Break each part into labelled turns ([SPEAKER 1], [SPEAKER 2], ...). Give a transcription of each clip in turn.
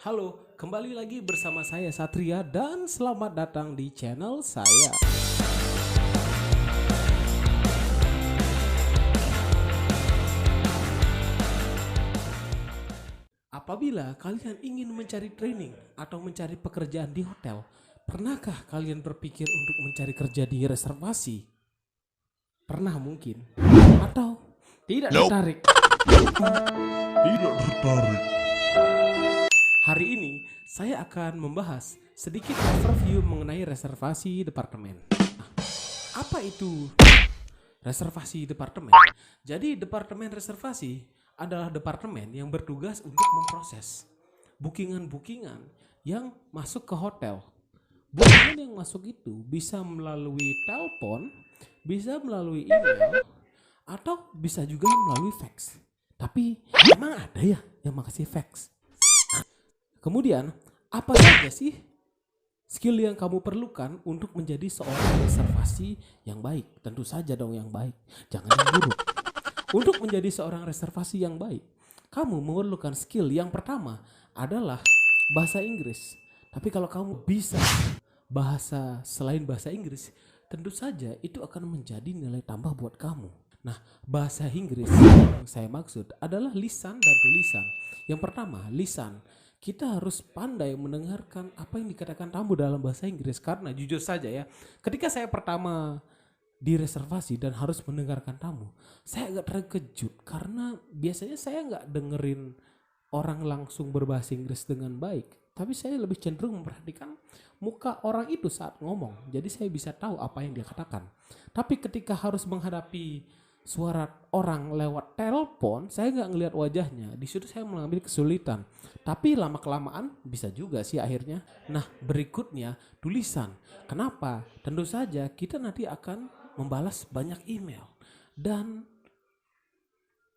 [SPEAKER 1] Halo, kembali lagi bersama saya Satria dan selamat datang di channel saya. Apabila kalian ingin mencari training atau mencari pekerjaan di hotel, pernahkah kalian berpikir untuk mencari kerja di reservasi? Pernah mungkin? Atau tidak tertarik?
[SPEAKER 2] Tidak tertarik.
[SPEAKER 1] Hari ini saya akan membahas sedikit overview mengenai reservasi departemen. Nah, apa itu reservasi departemen? Jadi departemen reservasi adalah departemen yang bertugas untuk memproses bookingan-bookingan yang masuk ke hotel. Bookingan yang masuk itu bisa melalui telepon, bisa melalui email, atau bisa juga melalui fax. Tapi emang ada ya yang makasih fax? Kemudian, apa saja sih skill yang kamu perlukan untuk menjadi seorang reservasi yang baik? Tentu saja dong yang baik, jangan yang buruk. Untuk menjadi seorang reservasi yang baik, kamu memerlukan skill yang pertama adalah bahasa Inggris. Tapi kalau kamu bisa bahasa selain bahasa Inggris, tentu saja itu akan menjadi nilai tambah buat kamu. Nah, bahasa Inggris yang saya maksud adalah lisan dan tulisan. Yang pertama, lisan. Kita harus pandai mendengarkan apa yang dikatakan tamu dalam bahasa Inggris. Karena jujur saja ya, ketika saya pertama di reservasi dan harus mendengarkan tamu, saya agak terkejut karena biasanya saya nggak dengerin orang langsung berbahasa Inggris dengan baik, tapi saya lebih cenderung memperhatikan muka orang itu saat ngomong, jadi saya bisa tahu apa yang dia katakan. Tapi ketika harus menghadapi suara orang lewat telepon, saya nggak ngelihat wajahnya. Di situ saya mengambil kesulitan. Tapi lama kelamaan bisa juga sih akhirnya. Nah, berikutnya tulisan. Kenapa? Tentu saja kita nanti akan membalas banyak email dan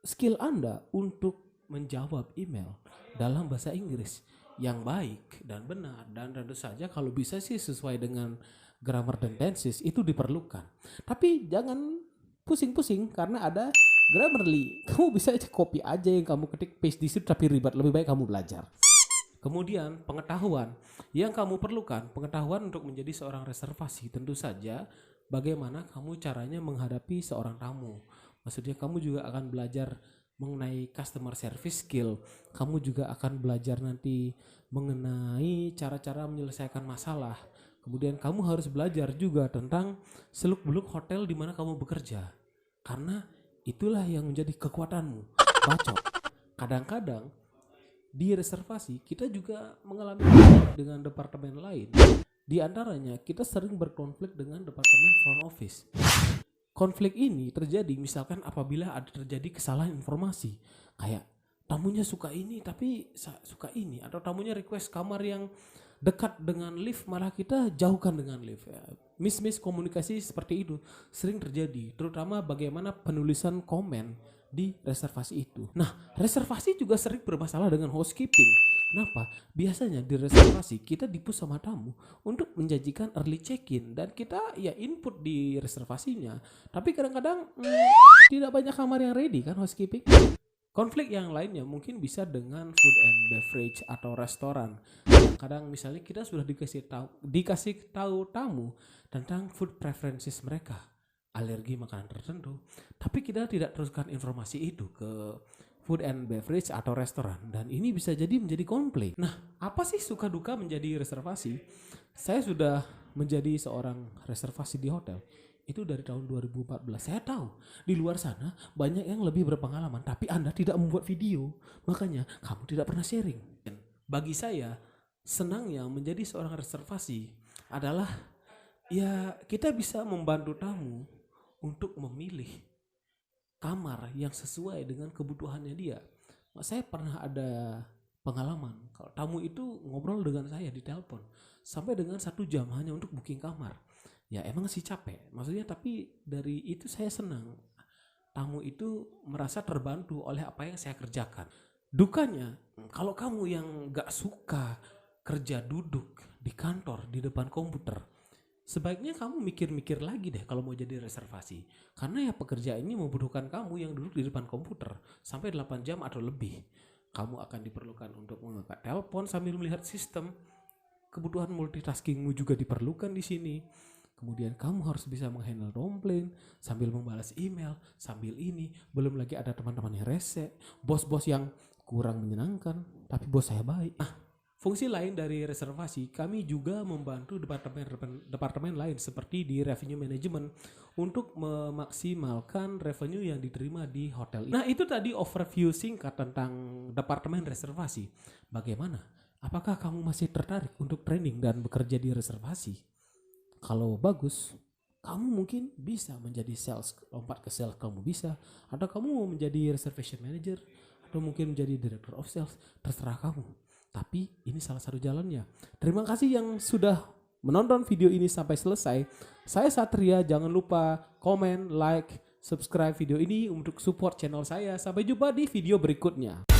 [SPEAKER 1] skill Anda untuk menjawab email dalam bahasa Inggris yang baik dan benar, dan tentu saja kalau bisa sih sesuai dengan grammar dan tenses itu diperlukan. Tapi jangan pusing-pusing karena ada Grammarly. Kamu bisa aja copy aja yang kamu ketik, paste di situ, tapi ribet. Lebih baik kamu belajar. Kemudian pengetahuan yang kamu perlukan, pengetahuan untuk menjadi seorang reservasi. Tentu saja bagaimana kamu caranya menghadapi seorang tamu. Maksudnya kamu juga akan belajar mengenai customer service skill. Kamu juga akan belajar nanti mengenai cara-cara menyelesaikan masalah. Kemudian kamu harus belajar juga tentang seluk-beluk hotel di mana kamu bekerja. Karena itulah yang menjadi kekuatanmu. Bacot. Kadang-kadang di reservasi kita juga mengalami konflik dengan departemen lain. Di antaranya kita sering berkonflik dengan departemen front office. Konflik ini terjadi misalkan apabila ada terjadi kesalahan informasi. Kayak tamunya suka ini tapi suka ini, atau tamunya request kamar yang dekat dengan lift malah kita jauhkan dengan lift. Miss komunikasi seperti itu sering terjadi, terutama bagaimana penulisan komen di reservasi itu. Nah, reservasi juga sering bermasalah dengan housekeeping. Kenapa? Biasanya di reservasi kita dipush sama tamu untuk menjanjikan early check-in dan kita ya input di reservasinya. Tapi kadang-kadang tidak banyak kamar yang ready kan housekeeping. Konflik yang lainnya mungkin bisa dengan food and beverage atau restoran. Kadang misalnya kita sudah dikasih tahu tamu tentang food preferences mereka, alergi makanan tertentu, tapi kita tidak teruskan informasi itu ke food and beverage atau restoran, dan ini bisa jadi menjadi konflik. Nah, apa sih suka duka menjadi reservasi? Saya sudah menjadi seorang reservasi di hotel itu dari tahun 2014. Saya tahu di luar sana banyak yang lebih berpengalaman, tapi Anda tidak membuat video, makanya kamu tidak pernah sharing. Bagi saya, senangnya menjadi seorang reservasi adalah ya kita bisa membantu tamu untuk memilih kamar yang sesuai dengan kebutuhannya dia. Saya pernah ada pengalaman kalau tamu itu ngobrol dengan saya di telepon sampai dengan 1 jam hanya untuk booking kamar. Ya emang sih capek, maksudnya, tapi dari itu saya senang. Tamu itu merasa terbantu oleh apa yang saya kerjakan. Dukanya, kalau kamu yang gak suka kerja duduk di kantor di depan komputer, sebaiknya kamu mikir-mikir lagi deh kalau mau jadi reservasi. Karena ya pekerjaan ini membutuhkan kamu yang duduk di depan komputer sampai 8 jam atau lebih. Kamu akan diperlukan untuk mengangkat telepon sambil melihat sistem. Kebutuhan multitaskingmu juga diperlukan di sini. Kemudian kamu harus bisa menghandle komplain sambil membalas email, sambil ini. Belum lagi ada teman-teman yang rese, bos-bos yang kurang menyenangkan, tapi bos saya baik. Fungsi lain dari reservasi, kami juga membantu departemen lain seperti di revenue management untuk memaksimalkan revenue yang diterima di hotel. Nah, itu tadi overview singkat tentang departemen reservasi. Bagaimana? Apakah kamu masih tertarik untuk training dan bekerja di reservasi? Kalau bagus, kamu mungkin bisa menjadi sales, lompat ke sales kamu bisa, atau kamu mau menjadi reservation manager, atau mungkin menjadi director of sales, terserah kamu. Tapi ini salah satu jalannya. Terima kasih yang sudah menonton video ini sampai selesai. Saya Satria, jangan lupa komen, like, subscribe video ini untuk support channel saya. Sampai jumpa di video berikutnya.